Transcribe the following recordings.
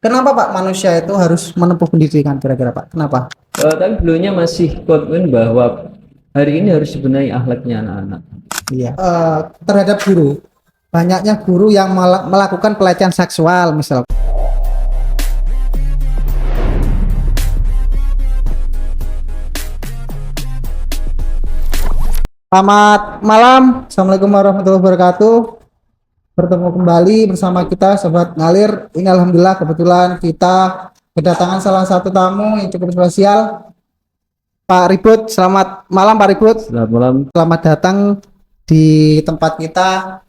Kenapa Pak manusia itu harus menempuh pendidikan kira-kira Pak? Kenapa? Tapi beliaunya masih komitmen bahwa hari ini harus dibenahi akhlaknya anak-anak. Iya. Terhadap guru, banyaknya guru yang melakukan pelecehan seksual misal. Selamat malam, Assalamualaikum warahmatullahi wabarakatuh. Bertemu kembali bersama kita Sobat Ngalir. Ini alhamdulillah kebetulan kita kedatangan salah satu tamu yang cukup spesial, Pak Ribut. Selamat malam Pak Ribut. Selamat malam. Selamat datang di tempat kita,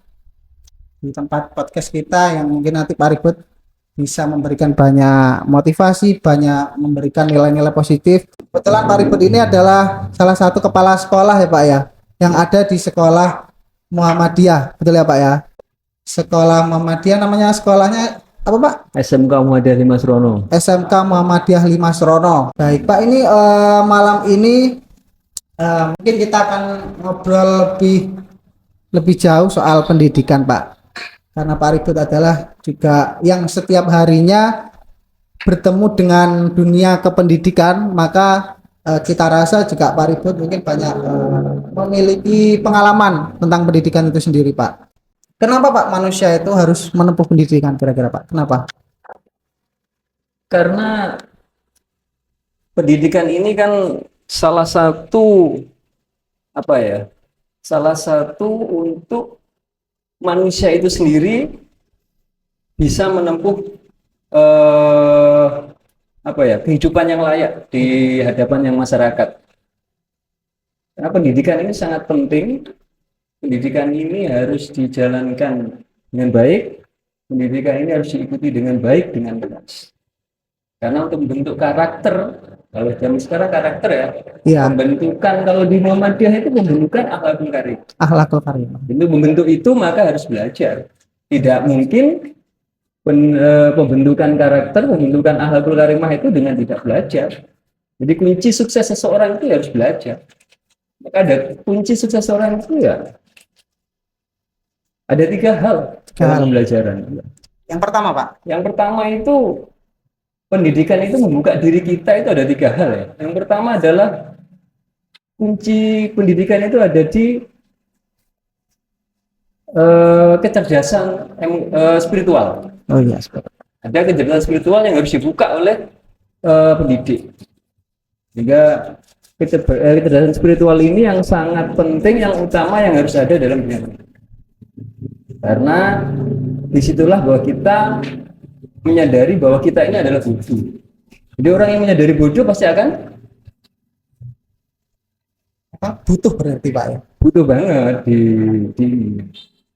di tempat podcast kita yang mungkin nanti Pak Ribut bisa memberikan banyak motivasi, banyak memberikan nilai-nilai positif. Kebetulan Pak Ribut ini adalah salah satu kepala sekolah ya Pak ya, yang ada di sekolah Muhammadiyah, betul ya Pak ya? Sekolah Muhammadiyah, namanya sekolahnya apa Pak? SMK Muhammadiyah 5 Srono. SMK Muhammadiyah 5 Srono. Baik Pak, ini malam ini mungkin kita akan ngobrol lebih jauh soal pendidikan Pak. Karena Pak Ribut adalah juga yang setiap harinya bertemu dengan dunia kependidikan, maka kita rasa juga Pak Ribut mungkin banyak memiliki pengalaman tentang pendidikan itu sendiri Pak. Kenapa Pak manusia itu harus menempuh pendidikan kira-kira Pak? Kenapa? Karena pendidikan ini kan salah satu salah satu untuk manusia itu sendiri bisa menempuh kehidupan yang layak di hadapan yang masyarakat. Karena pendidikan ini sangat penting. Pendidikan ini harus dijalankan dengan baik. Pendidikan ini harus diikuti dengan baik, dengan benar. Karena untuk membentuk karakter, kalau zaman sekarang karakter Ya, pembentukan kalau di Muhammadiyah itu pembentukan akhlakul karim. akhlakul karim. Untuk membentuk itu maka harus belajar. Tidak mungkin pembentukan karakter, pembentukan akhlakul karimah itu dengan tidak belajar. Jadi kunci sukses seseorang itu harus belajar. Maka ada kunci sukses seseorang itu ada 3 hal dalam pembelajaran. Yang pertama Pak? Yang pertama itu pendidikan itu membuka diri kita itu ada 3 hal ya. Yang pertama adalah kunci pendidikan itu ada di kecerdasan spiritual. Oh iya. Ada kecerdasan spiritual yang harus dibuka oleh pendidik. Sehingga kecerdasan spiritual ini yang sangat penting, yang utama yang harus ada dalam pendidikan. Karena disitulah bahwa kita menyadari bahwa kita ini adalah bodoh. Jadi orang yang menyadari bodoh pasti akan butuh berarti Pak ya? Butuh banget di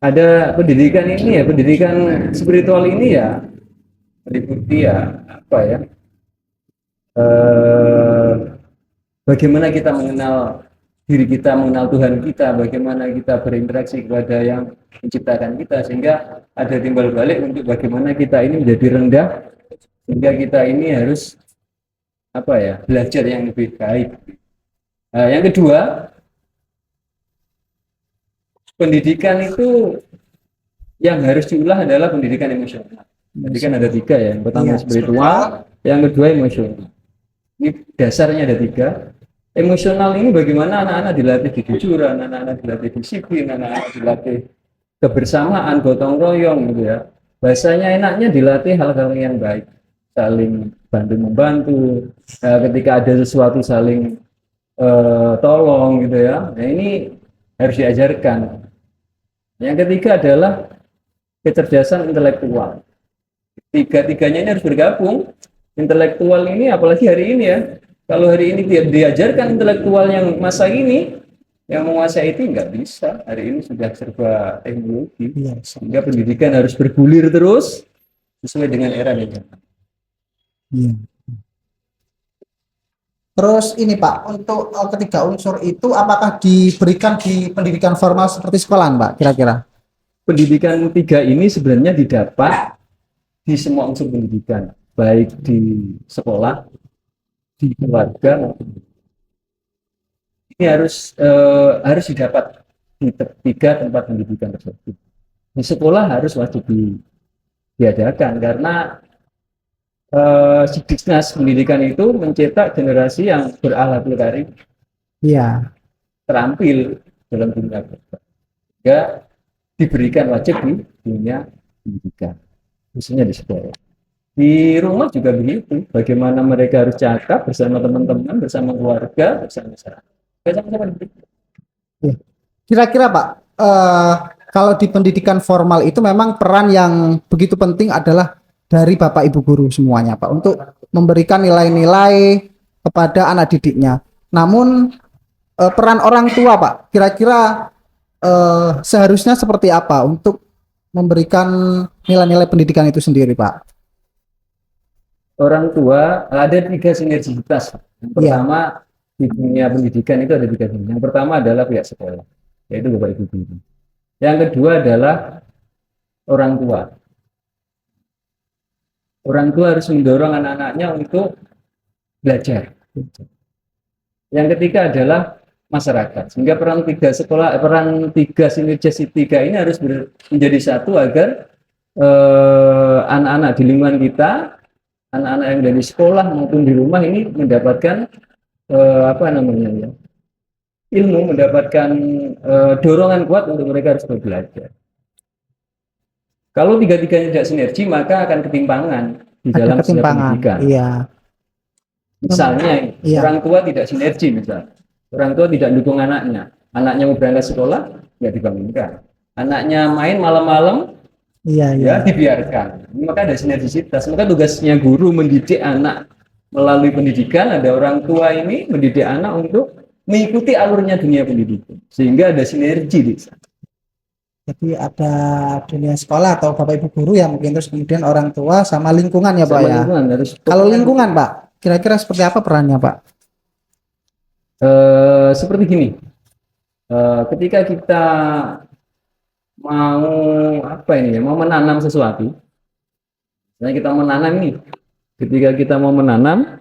ada pendidikan ini ya, pendidikan spiritual ini ya meliputi bagaimana kita mengenal diri kita, mengenal Tuhan kita, bagaimana kita berinteraksi kepada yang menciptakan kita, sehingga ada timbal balik untuk bagaimana kita ini menjadi rendah, sehingga kita ini harus belajar yang lebih baik. Yang kedua, pendidikan itu yang harus diulah adalah pendidikan emosional. Pendidikan ada 3 ya, yang pertama spiritual, yang kedua emosional. Ini dasarnya ada 3. Emosional ini bagaimana anak-anak dilatih kejujuran, anak-anak dilatih disiplin, anak-anak dilatih kebersamaan, gotong royong gitu ya. Bahasanya enaknya dilatih hal-hal yang baik, saling bantu membantu, ketika ada sesuatu saling tolong gitu ya. Nah ini harus diajarkan. Yang ketiga adalah kecerdasan intelektual. Tiga-tiganya ini harus bergabung. Intelektual ini apalagi hari ini ya. Kalau hari ini diajarkan intelektual yang masa ini, yang menguasai itu nggak bisa. Hari ini sudah serba teknologi. Sehingga pendidikan harus bergulir terus sesuai dengan era ini. Terus ini Pak, untuk ketiga unsur itu apakah diberikan di pendidikan formal seperti sekolah Pak kira-kira? Pendidikan 3 ini sebenarnya didapat di semua unsur pendidikan, baik di sekolah, di keluarga. Ini harus didapat di 3 tempat pendidikan tersebut. Di sekolah harus wajib diadakan karena Sidiknas pendidikan itu mencetak generasi yang berakhlakul karim, Iya. terampil dalam dunia kerja, juga diberikan wajib di dunia pendidikan, khususnya di sekolah. Di rumah juga begitu, bagaimana mereka harus cakap bersama teman-teman, bersama keluarga, bersama masyarakat. Sama-sama pendidikan. Iya. Kira-kira Pak, kalau di pendidikan formal itu memang peran yang begitu penting adalah dari Bapak Ibu guru semuanya Pak untuk memberikan nilai-nilai kepada anak didiknya. Namun peran orang tua Pak, kira-kira seharusnya seperti apa untuk memberikan nilai-nilai pendidikan itu sendiri Pak? Orang tua ada 3 sinergitas. Yang Iya. pertama di dunia pendidikan itu ada 3 dunia. Yang pertama adalah pihak sekolah, yaitu Bapak Ibu guru. Yang kedua adalah orang tua. Orang tua harus mendorong anak-anaknya untuk belajar. Yang ketiga adalah masyarakat. Sehingga peran 3 sekolah, peran 3 sinergitas 3 ini harus menjadi satu agar anak-anak di lingkungan kita, anak-anak yang dari sekolah maupun di rumah ini mendapatkan apa namanya ya, ilmu, mendapatkan dorongan kuat untuk mereka harus belajar. Kalau tiga-tiganya tidak sinergi, maka akan ketimpangan di dalam ketimpangan. pendidikan. Iya. Misalnya, Iya. orang tua tidak sinergi, misalnya. Orang tua tidak dukung anaknya. Anaknya mau berangkat sekolah, ya dibangunkan. Anaknya main malam-malam, Iya, iya. ya dibiarkan. Maka ada sinergisitas. Maka tugasnya guru mendidik anak melalui pendidikan, ada orang tua ini mendidik anak untuk mengikuti alurnya dunia pendidikan. Sehingga ada sinergi di sana. Jadi ada dunia sekolah atau Bapak Ibu guru ya mungkin, terus kemudian orang tua sama lingkungan ya Pak Sama ya. lingkungan harus. Kalau lingkungan Pak, kira-kira seperti apa perannya Pak? Seperti gini, ketika kita mau apa ini ya, mau menanam sesuatu, misalnya kita menanam ini, ketika kita mau menanam,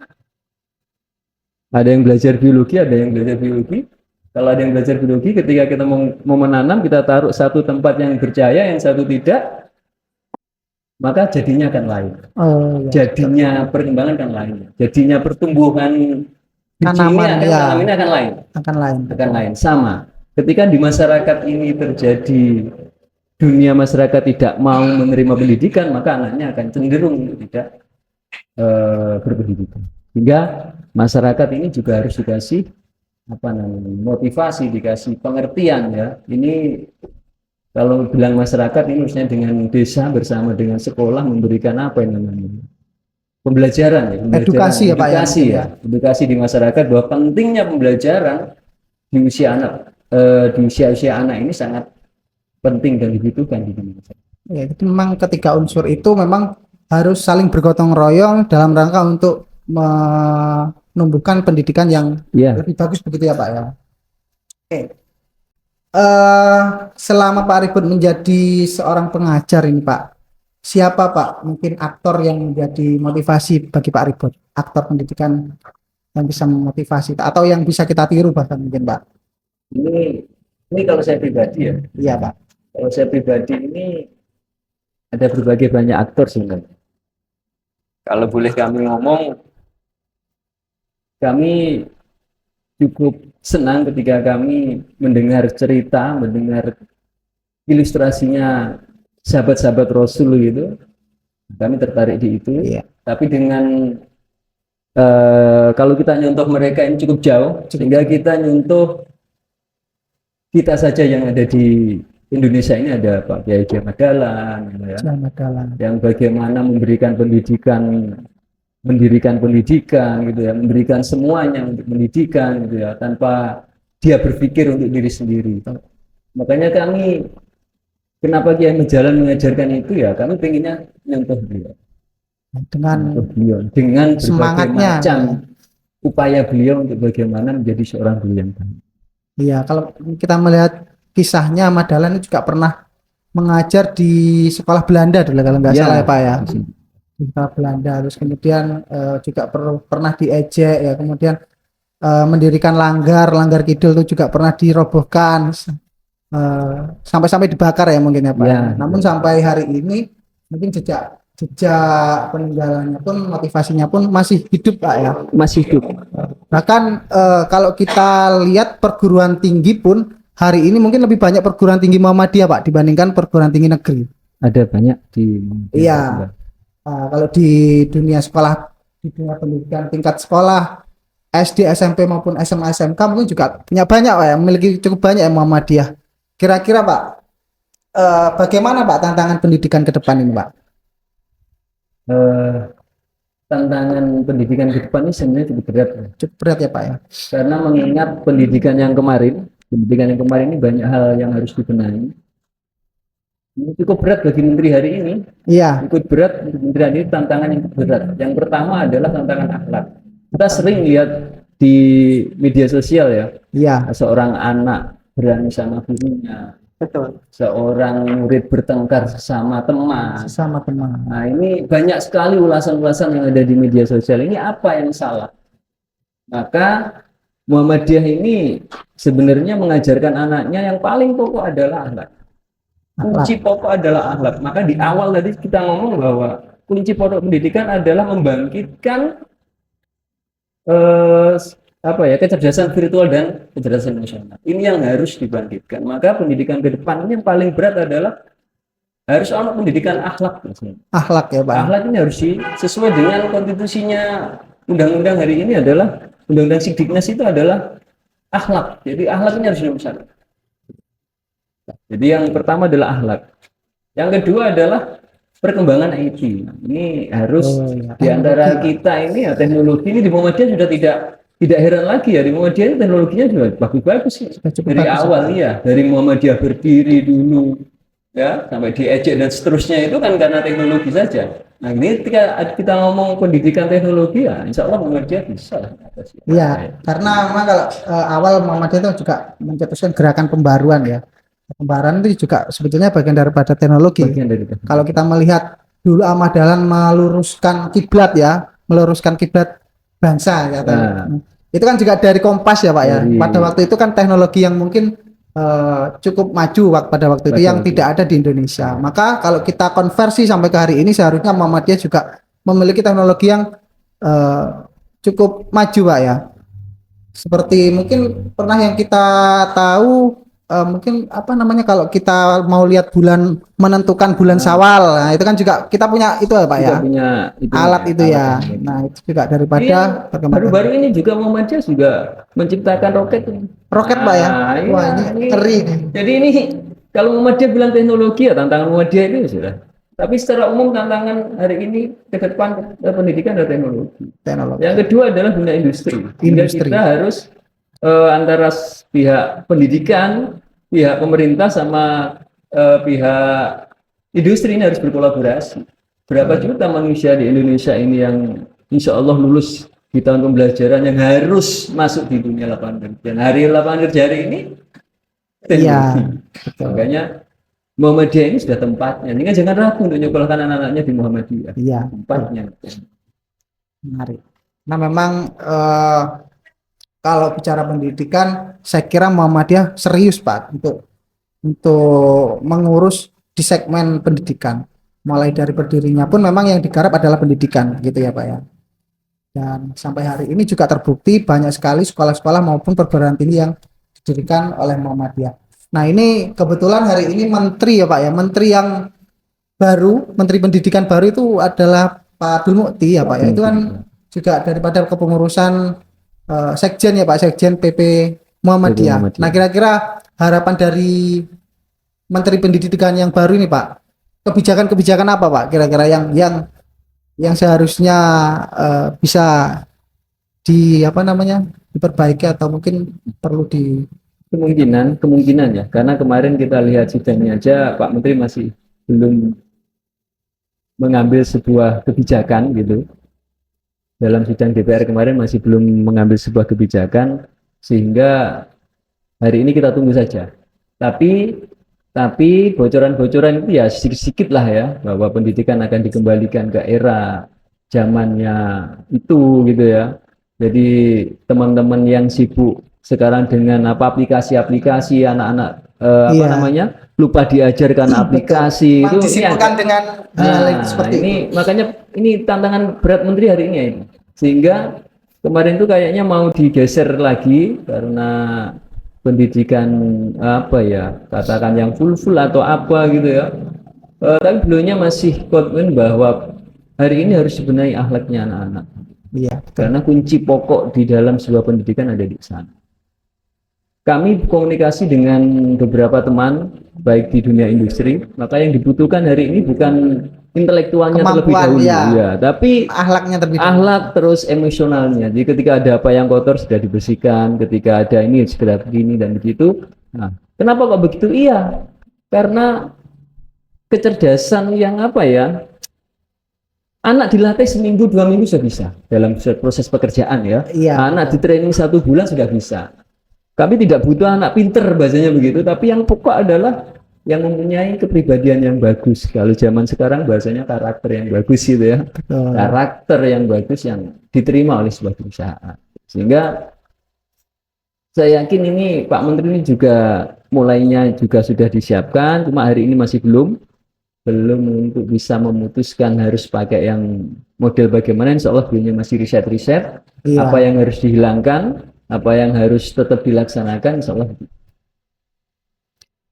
ada yang belajar biologi, ada yang belajar biologi. Kalau ada yang belajar biologi, ketika kita mau menanam, kita taruh satu tempat yang bercahaya, yang satu tidak, maka jadinya akan lain. Oh, ya. Jadinya perkembangan akan lain. Jadinya pertumbuhan Tanaman, ya. tanam ini akan lain. Akan lain. Sama. Ketika di masyarakat ini terjadi dunia masyarakat tidak mau menerima pendidikan, maka anaknya akan cenderung untuk tidak berpendidikan. Hingga masyarakat ini juga harus dikasih apa namanya, motivasi, dikasih pengertian ya. Ini kalau bilang masyarakat ini harusnya dengan desa bersama dengan sekolah memberikan apa yang namanya pembelajaran ya, Edukasi ya Pak ya. edukasi ya, edukasi di masyarakat bahwa pentingnya pembelajaran di usia anak, di usia anak ini sangat penting dan dibutuhkan di dunia. Ya, itu memang ketiga unsur itu memang harus saling bergotong royong dalam rangka untuk menumbuhkan pendidikan yang lebih bagus begitu ya Pak ya. Oke. Selama Pak Ribut menjadi seorang pengajar ini Pak, siapa Pak mungkin aktor yang menjadi motivasi bagi Pak Ribut, aktor pendidikan yang bisa memotivasi atau yang bisa kita tiru bahkan mungkin Pak? Ini kalau saya pribadi ya. Iya Pak. Kalau saya pribadi ini ada berbagai banyak aktor sebenarnya. Kalau boleh kami ngomong, kami cukup senang ketika kami mendengar cerita, mendengar ilustrasinya sahabat-sahabat Rasul gitu. Kami tertarik di itu. Iya. Tapi dengan kalau kita nyontoh mereka ini cukup jauh, sehingga kita nyontoh kita saja yang ada di Indonesia ini ada Pak Kiai Ahmad Dahlan, ya, yang bagaimana memberikan pendidikan, mendirikan pendidikan gitu ya, memberikan semuanya untuk pendidikan gitu ya, tanpa dia berpikir untuk diri sendiri. Makanya kami, kenapa Kiai Ahmad Dahlan mengajarkan itu ya, kami pengennya nyontoh beliau. Dengan semangatnya, macam upaya beliau untuk bagaimana menjadi seorang guru yang baik. Iya, kalau kita melihat kisahnya Ahmad Dahlan itu juga pernah mengajar di sekolah Belanda dulu kalau nggak salah ya Pak ya. Di sekolah Belanda, terus kemudian juga pernah diejek ya, kemudian mendirikan langgar kidul itu juga pernah dirobohkan sampai dibakar ya mungkin ya Pak. Namun sampai hari ini mungkin jejak jejak peninggalannya pun, motivasinya pun masih hidup Pak ya. masih hidup. Bahkan kalau kita lihat perguruan tinggi pun hari ini mungkin lebih banyak perguruan tinggi Muhammadiyah Pak dibandingkan perguruan tinggi negeri. Ada banyak di Iya. Kalau di dunia sekolah, di dunia pendidikan tingkat sekolah SD, SMP maupun SMA, SMK mungkin juga punya banyak Pak ya, memiliki cukup banyak ya Muhammadiyah. Kira-kira Pak, bagaimana Pak tantangan pendidikan ke depan ini Pak? Eh, tantangan pendidikan ke depan ini sebenarnya cukup berat ya. Cukup berat ya Pak ya. Karena mengingat pendidikan yang kemarin ini banyak hal yang harus dibenahi. Ini cukup berat bagi menteri hari ini. Iya, Cukup berat untuk menteri hari ini, tantangan yang berat. Yang pertama adalah tantangan akhlak. Kita sering lihat di media sosial ya, iya. seorang anak berani sama gurunya, Betul. seorang murid bertengkar sesama teman. Sesama teman. Nah, ini banyak sekali ulasan-ulasan yang ada di media sosial. Ini apa yang salah? Maka Muhammadiyah ini sebenarnya mengajarkan anaknya yang paling pokok adalah akhlak. Kunci pokok adalah akhlak. Maka di awal tadi kita ngomong bahwa kunci pokok pendidikan adalah membangkitkan kecerdasan virtual dan kecerdasan emosional. Ini yang harus dibangkitkan. Maka pendidikan ke depan ini yang paling berat adalah harus ada pendidikan akhlak. Akhlak ya Pak. Akhlak ini harus sesuai dengan konstitusinya undang-undang hari ini adalah undang-undang Sidiknas itu adalah akhlak. Jadi akhlak ini harus nomor satu. Jadi yang pertama adalah akhlak. Yang kedua adalah perkembangan IT. Ini harus di antara kita ini ya, teknologi ini di Muhammadiyah sudah tidak heran lagi ya, di Muhammadiyah ini teknologinya sudah bagus-bagus sih. Dari awal ya, dari Muhammadiyah berdiri dulu ya sampai diejek dan seterusnya itu kan karena teknologi saja. Nah ini ketika kita ngomong pendidikan teknologi ya, insya Allah Muhammadiyah bisa. Iya, karena memang kalau awal Muhammadiyah itu juga mencetuskan gerakan pembaruan ya. Pembaruan itu juga sebetulnya bagian daripada teknologi. Kalau kita melihat dulu Ahmad Dahlan meluruskan kiblat ya, meluruskan kiblat bangsa ya. Itu kan juga dari Kompas ya Pak ya. Pada waktu itu kan teknologi yang mungkin cukup maju pada waktu itu yang tidak ada di Indonesia. Maka kalau kita konversi sampai ke hari ini seharusnya Muhammadiyah juga memiliki teknologi yang cukup maju Pak ya. Seperti mungkin pernah yang kita tahu mungkin apa namanya kalau kita mau lihat bulan menentukan bulan Syawal, nah itu kan juga kita punya itu ya Pak ya, punya alat itu ya. Nah itu juga daripada baru-baru ini juga Muhammadiyah juga menciptakan roket Pak ya. Wah ini keri nih. Jadi ini kalau Muhammadiyah bilang teknologi ya tantangan Muhammadiyah itu sudah. Tapi secara umum tantangan hari ini ke depan pendidikan adalah teknologi. Yang kedua adalah dunia industri. Kita harus antara pihak pendidikan, pihak pemerintah sama pihak industri ini harus berkolaborasi. Berapa juta manusia di Indonesia ini yang insya Allah lulus di tahun pembelajaran yang harus masuk di dunia lapangan kerja. Hari lapangan kerja hari ini teknologi. Makanya Muhammadiyah ini sudah tempatnya. Ini kan jangan ragu untuk nyekolahkan anak-anaknya di Muhammadiyah. Iya. Tempatnya. Menarik. Nah memang kalau bicara pendidikan, saya kira Muhammadiyah serius Pak untuk mengurus di segmen pendidikan. Mulai dari berdirinya pun memang yang digarap adalah pendidikan, gitu ya Pak ya. Dan sampai hari ini juga terbukti banyak sekali sekolah-sekolah maupun perguruan tinggi yang didirikan oleh Muhammadiyah. Nah ini kebetulan hari ini menteri ya Pak ya, menteri yang baru, menteri pendidikan baru itu adalah Pak Abdul Mukti ya Pak ya. Itu kan juga daripada kepengurusan Sekjen ya Pak, Sekjen PP Muhammadiyah. Nah kira-kira harapan dari Menteri Pendidikan yang baru ini Pak, kebijakan-kebijakan apa Pak kira-kira yang seharusnya bisa diperbaiki atau mungkin perlu di kemungkinan ya, karena kemarin kita lihat sidangnya aja Pak Menteri masih belum mengambil sebuah kebijakan gitu. Dalam sidang DPR kemarin masih belum mengambil sebuah kebijakan, sehingga hari ini kita tunggu saja. Tapi bocoran-bocoran itu ya sedikit-sedikit lah ya, bahwa pendidikan akan dikembalikan ke era zamannya itu gitu ya. Jadi teman-teman yang sibuk sekarang dengan aplikasi-aplikasi anak-anak lupa diajarkan aplikasi itu ini disibukkan dengan hal seperti ini makanya ini tantangan berat menteri hari ini ya ini. Sehingga kemarin tuh kayaknya mau digeser lagi karena pendidikan apa ya katakan yang full atau apa gitu ya. Tapi beliaunya masih komitmen bahwa hari ini harus dibenahi akhlaknya anak-anak. Iya, Karena kunci pokok di dalam sebuah pendidikan ada di sana. Kami komunikasi dengan beberapa teman baik di dunia industri, maka yang dibutuhkan hari ini bukan intelektualnya terlebih Kemampuan, dahulu, ya. ya, tapi akhlaknya terlebih dahulu. akhlak terus emosionalnya. Jadi ketika ada apa yang kotor sudah dibersihkan, ketika ada ini segera begini dan begitu. Nah, kenapa kok begitu? Iya, karena kecerdasan yang apa ya? Anak dilatih seminggu 2 minggu sudah bisa dalam proses pekerjaan ya. Iya. Anak di training 1 bulan sudah bisa. Kami tidak butuh anak pinter bahasanya begitu, tapi yang pokok adalah yang mempunyai kepribadian yang bagus. Kalau zaman sekarang bahasanya karakter yang bagus gitu ya. Betul. Karakter yang bagus yang diterima oleh sebuah perusahaan. Sehingga saya yakin ini Pak Menteri ini juga mulainya juga sudah disiapkan, cuma hari ini masih belum untuk bisa memutuskan harus pakai yang model bagaimana. Insya Allah beliau masih riset-riset Iya. apa yang harus dihilangkan, apa yang harus tetap dilaksanakan, insya Allah.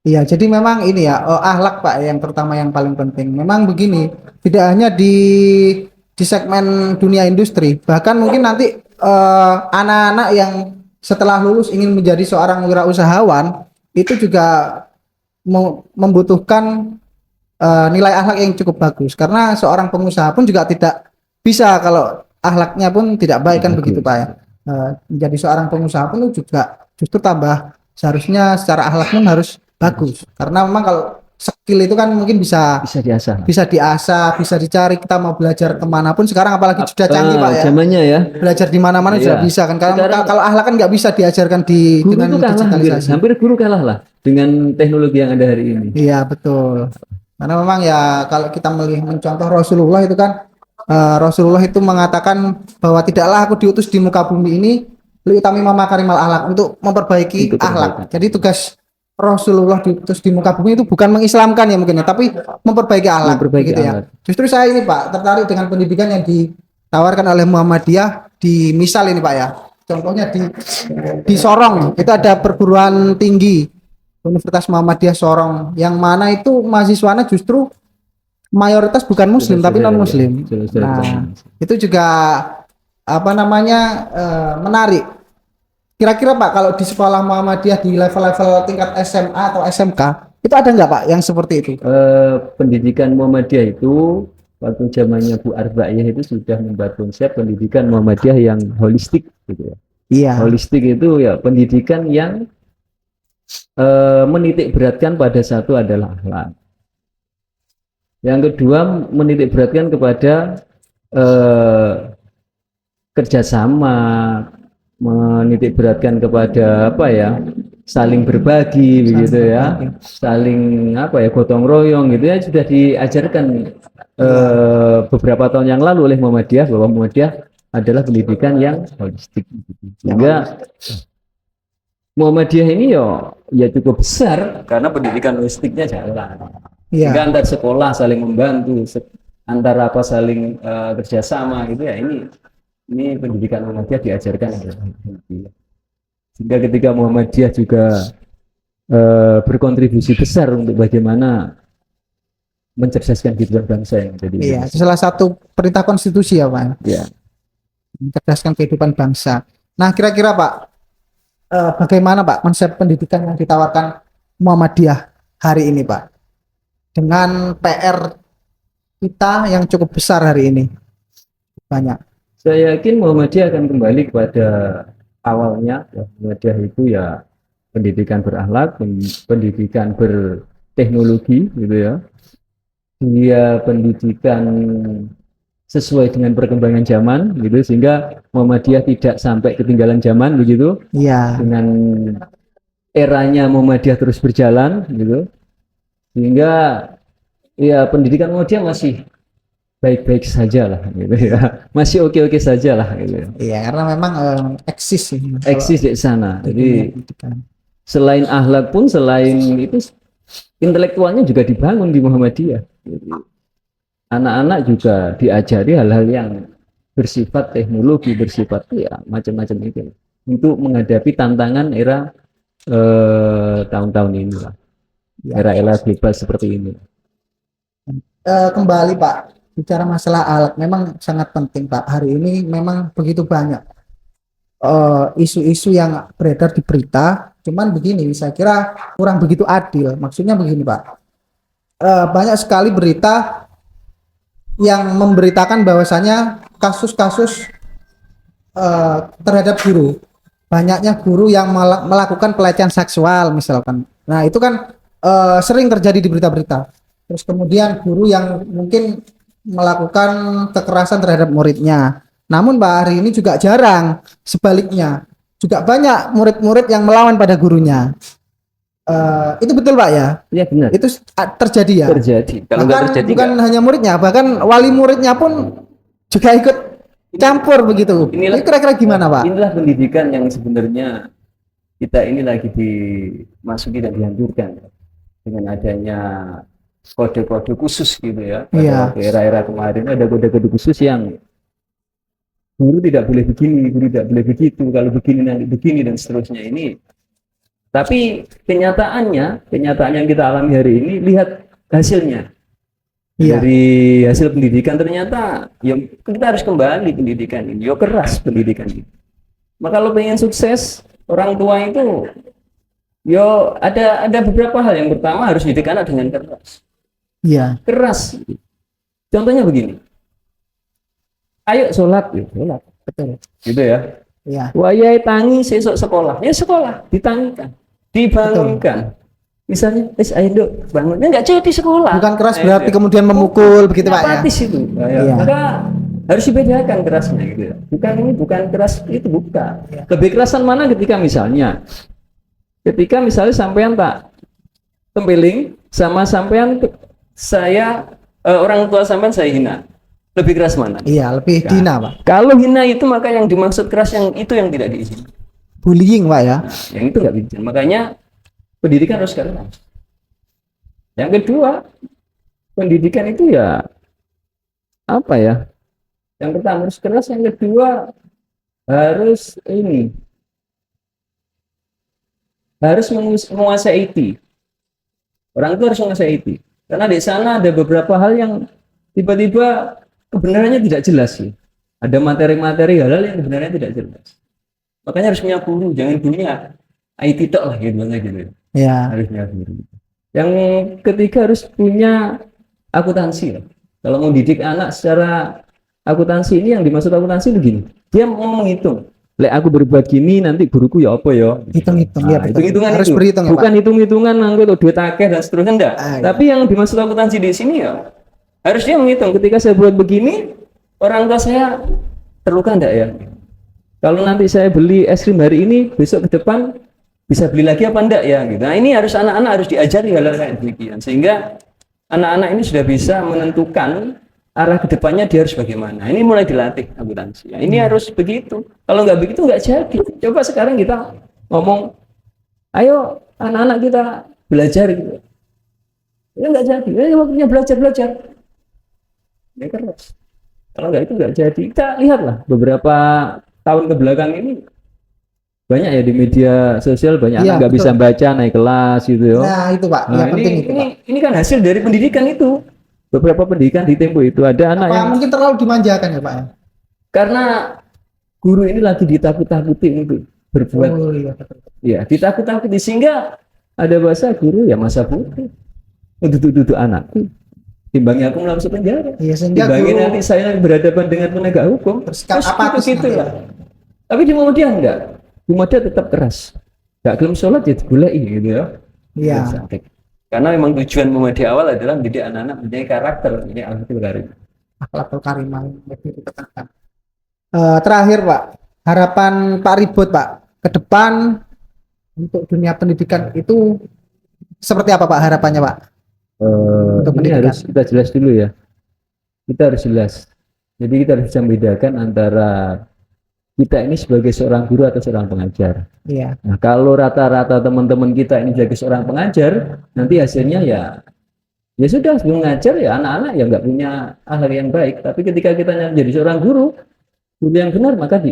Iya, jadi memang ini ya, akhlak Pak yang pertama yang paling penting. Memang begini, tidak hanya di segmen dunia industri, bahkan mungkin nanti anak-anak yang setelah lulus ingin menjadi seorang wirausahawan itu juga membutuhkan nilai akhlak yang cukup bagus. Karena seorang pengusaha pun juga tidak bisa kalau akhlaknya pun tidak baik kan begitu Pak ya. Menjadi seorang pengusaha pun juga justru tambah seharusnya secara akhlak pun harus bagus, karena memang kalau skill itu kan mungkin bisa diasah, bisa dicari. Kita mau belajar kemanapun sekarang, apalagi sudah canggih Pak ya, zamannya ya, belajar di mana-mana sudah bisa kan. Kalau akhlak kan nggak bisa diajarkan dengan digitalisasi. hampir guru kalah lah dengan teknologi yang ada hari ini. Iya betul, karena memang ya kalau kita mencontoh Rasulullah itu kan, Rasulullah itu mengatakan bahwa tidaklah aku diutus di muka bumi ini liutami makarimal akhlak, untuk memperbaiki akhlak. Jadi tugas Rasulullah diutus di muka bumi itu bukan mengislamkan ya mungkin ya, tapi memperbaiki akhlak gitu ya. Justru saya ini Pak tertarik dengan pendidikan yang ditawarkan oleh Muhammadiyah di Misal ini Pak ya. Contohnya di Sorong itu ada perguruan tinggi Universitas Muhammadiyah Sorong, yang mana itu mahasiswanya justru mayoritas bukan muslim tapi non muslim. Nah, itu juga apa namanya menarik. Kira-kira Pak kalau di sekolah Muhammadiyah di level-level tingkat SMA atau SMK itu ada nggak Pak yang seperti itu? Pendidikan Muhammadiyah itu waktu zamannya Bu Arba'iyah itu sudah membuat konsep pendidikan Muhammadiyah yang holistik gitu ya. Iya. Holistik itu ya pendidikan yang menitik beratkan pada satu adalah akhlak. Yang kedua menitik beratkan kepada kerjasama, menitik beratkan kepada apa ya, saling berbagi begitu ya, saling apa ya, gotong royong gitu ya, sudah diajarkan beberapa tahun yang lalu oleh Muhammadiyah bahwa Muhammadiyah adalah pendidikan yang holistik. Sehingga Muhammadiyah ini ya cukup besar karena pendidikan holistiknya jalan. Sehingga antar sekolah saling membantu, antara apa saling kerjasama gitu ya. Ini pendidikan Muhammadiyah diajarkan. Sehingga ketika Muhammadiyah juga berkontribusi besar untuk bagaimana mencerdaskan kehidupan bangsa yang jadi. Iya, salah satu perintah konstitusi ya Pak. Iya. Mencerdaskan kehidupan bangsa. Nah, kira-kira Pak, bagaimana Pak konsep pendidikan yang ditawarkan Muhammadiyah hari ini Pak? Dengan PR kita yang cukup besar hari ini. Banyak. Saya yakin Muhammadiyah akan kembali kepada awalnya. Muhammadiyah itu ya pendidikan berakhlak, pendidikan berteknologi gitu ya. Dia pendidikan sesuai dengan perkembangan zaman gitu, sehingga Muhammadiyah tidak sampai ketinggalan zaman begitu. Iya. Dengan eranya Muhammadiyah terus berjalan gitu. Sehingga ya pendidikan Muhammadiyah masih baik-baik saja lah gitu ya, masih oke-oke saja lah gitu. Iya, karena memang eksis di sana. Jadi selain akhlak pun, selain itu intelektualnya juga dibangun di Muhammadiyah. Jadi, anak-anak juga diajari hal-hal yang bersifat teknologi, bersifat ya macam-macam itu untuk menghadapi tantangan era tahun-tahun ini lah, era-era bebas seperti ini. Kembali Pak, bicara masalah alat memang sangat penting Pak. Hari ini memang begitu banyak isu-isu yang beredar di berita. Cuman begini, saya kira kurang begitu adil. Maksudnya begini Pak, banyak sekali berita yang memberitakan bahwasanya kasus-kasus terhadap guru, banyaknya guru yang melakukan pelecehan seksual misalkan. Nah itu kan sering terjadi di berita-berita. Terus kemudian guru yang mungkin melakukan kekerasan terhadap muridnya. Namun Pak, hari ini juga jarang sebaliknya. Juga banyak murid-murid yang melawan pada gurunya. Itu betul Pak ya? Iya benar. Itu terjadi ya? Terjadi. Kalau nggak terjadi bukan hanya muridnya, bahkan wali muridnya pun juga ikut campur begitu. Ini kira-kira gimana Pak? Inilah pendidikan yang sebenarnya kita ini lagi dimasuki dan dihancurkan dengan adanya kode-kode khusus gitu ya. Iya. Era-era kemarin ada kode-kode khusus yang guru tidak boleh begini, guru tidak boleh begitu, kalau begini nanti begini dan seterusnya ini. Tapi kenyataan yang kita alami hari ini, lihat hasilnya. Iya. Dari hasil pendidikan ternyata ya kita harus kembali pendidikan ini. Yo keras pendidikan ini. Maka kalau pengen sukses, orang tua itu yo ada beberapa hal. Yang pertama harus dididik anak dengan keras. Iya. Keras. Contohnya begini. Ayo sholat, sholat. Betul. Gitu ya. Iya. Wayai tangi sesok sekolah. Ya sekolah, ditangikan, dibangunkan. Betul. Misalnya, ayo dok, bangunnya nggak jadi sekolah. Bukan keras berarti kemudian memukul begitu Pak ya. Apatis itu. Iya. Maka harus dibedakan kerasnya gitu ya. Bukan keras itu bukan. Iya. Lebih kerasan mana ketika misalnya sampean tak tempeling sama sampean saya orang tua sampean saya hina. Lebih keras mana? Iya, lebih hina Pak. Kalau hina itu maka yang dimaksud keras yang tidak diizinkan. Bullying Pak ya. Nah, yang itu nggak diizinkan. Makanya pendidikan harus keras. Yang kedua, pendidikan itu ya apa ya? Yang pertama harus keras, yang kedua harus menguasai IT. Orang itu harus menguasai IT. Karena di sana ada beberapa hal yang tiba-tiba kebenarannya tidak jelas sih. Ada materi-materi hal-hal yang kebenarannya tidak jelas. Makanya harus punya guru, jangan punya IT tok lah gitu Ya. Harus punya guru. Yang ketiga harus punya akuntansi. Kalau mau didik anak secara akuntansi, ini yang dimaksud akuntansi itu gini. Dia mau menghitung. Lek aku berbuat gini nanti guruku ya apa ya? Hitung-hitung ya. Hitung-hitungan harus itu. berhitung ya, Bukan hitung-hitungan nanggo duit akeh dan seterusnya enggak. Iya. Tapi yang dimaksud akuntansi di sini ya harus dia menghitung ketika saya buat begini, orang tua saya terluka enggak ya? Kalau nanti saya beli es krim hari ini, besok ke depan bisa beli lagi apa enggak ya gitu. Nah, ini harus anak-anak harus diajari hal-hal kayak demikian sehingga anak-anak ini sudah bisa menentukan arah kedepannya dia harus bagaimana. Ini mulai dilatih akuntansi. Ya, ini harus begitu. Kalau nggak begitu nggak jadi. Coba sekarang kita ngomong, ayo anak-anak kita belajar gitu. Ya nggak jadi. Ya waktunya belajar. Ya keras. Kalau nggak itu nggak jadi. Kita lihatlah beberapa tahun ke belakang ini banyak ya di media sosial banyak anak nggak bisa baca naik kelas gitu ya. Nah itu Pak. Nah, ini kan hasil dari pendidikan itu. Beberapa pendidikan di Tempo itu ada anak yang mungkin terlalu dimanjakan ya Pak ya? Karena guru ini lagi ditakut-takuti untuk berbuat. Oh, iya. Ya, ditakut-takuti sehingga ada bahasa guru ya masa bodoh. Duduk anakku. Timbangnya aku masuk penjara. Iya, sehingga timbangnya nanti saya berhadapan dengan penegak hukum. Terus gitu lah. Tapi di Muhammadiyah enggak. Di Muhammadiyah tetap keras. Enggak gelem sholat ya digoleki gitu ya. Iya. Karena memang tujuan Muhammadiyah awal adalah mendidik anak-anak menjadi karakter, ini akhlakul karimah. Akhlakul karimah lebih ditekankan. Terakhir Pak, harapan Pak Ribut Pak ke depan untuk dunia pendidikan itu seperti apa Pak harapannya Pak? Untuk pendidikan harus kita jelas dulu ya. Kita harus jelas. Jadi kita harus bisa membedakan antara kita ini sebagai seorang guru atau seorang pengajar. Iya. Nah, kalau rata-rata teman-teman kita ini sebagai seorang pengajar, nanti hasilnya ya sudah, sebelum mengajar ya anak-anak ya nggak punya akhlak yang baik. Tapi ketika kita menjadi seorang guru yang benar, maka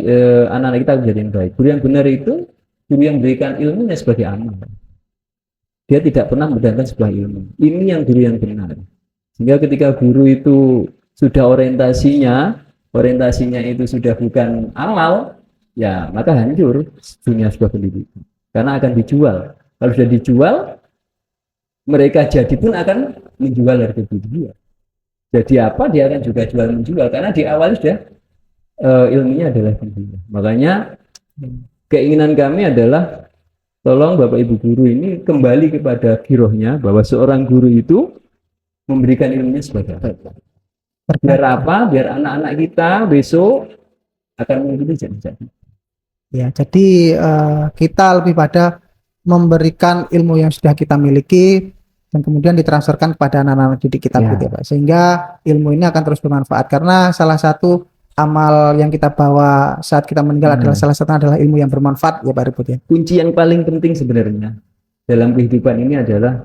anak-anak kita menjadi yang baik. Guru yang benar itu guru yang memberikan ilmunya sebagai amal. Dia tidak pernah mendatangkan sebuah ilmu. Ini yang guru yang benar. Sehingga ketika guru itu sudah orientasinya itu sudah bukan amal, ya maka hancur dunia sebuah pendidikan. Karena akan dijual. Kalau sudah dijual, mereka jadi pun akan menjual harga diri dia. Jadi apa? Dia akan juga jual menjual. Karena di awal sudah ilmunya adalah dunia. Makanya keinginan kami adalah tolong Bapak Ibu guru ini kembali kepada girohnya bahwa seorang guru itu memberikan ilmunya sebagai apa? Biar apa? Biar anak-anak kita besok akan mengikuti jadi. Ya, jadi kita lebih pada memberikan ilmu yang sudah kita miliki dan kemudian ditransferkan kepada anak-anak didik kita, Ya. gitu ya Pak. Sehingga ilmu ini akan terus bermanfaat karena salah satu amal yang kita bawa saat kita meninggal adalah salah satunya adalah ilmu yang bermanfaat ya Pak Ribut ya. Kunci yang paling penting sebenarnya dalam kehidupan ini adalah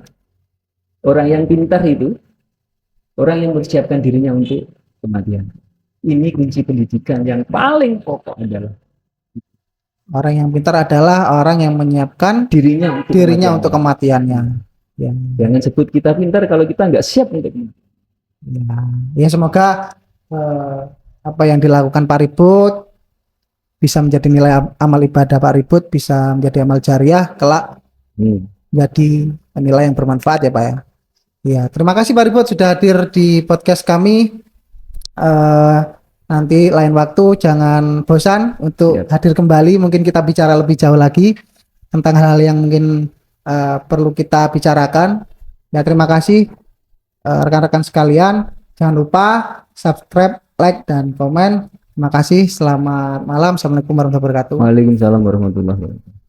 orang yang pintar itu orang yang mempersiapkan dirinya untuk kematian. Ini kunci pendidikan yang paling pokok adalah Orang yang pintar adalah orang yang menyiapkan dirinya untuk kematiannya. Ya. Jangan sebut kita pintar kalau kita nggak siap untuk Ya, semoga apa yang dilakukan Pak Ribut bisa menjadi nilai amal ibadah Pak Ribut, bisa menjadi amal jariah kelak jadi nilai yang bermanfaat ya Pak ya. Ya, terima kasih Pak Ribut sudah hadir di podcast kami. Nanti lain waktu jangan bosan untuk hadir kembali, mungkin kita bicara lebih jauh lagi tentang hal-hal yang mungkin perlu kita bicarakan. Ya, terima kasih rekan-rekan sekalian. Jangan lupa subscribe, like, dan komen. Terima kasih. Selamat malam. Assalamualaikum warahmatullahi wabarakatuh. Waalaikumsalam warahmatullahi wabarakatuh.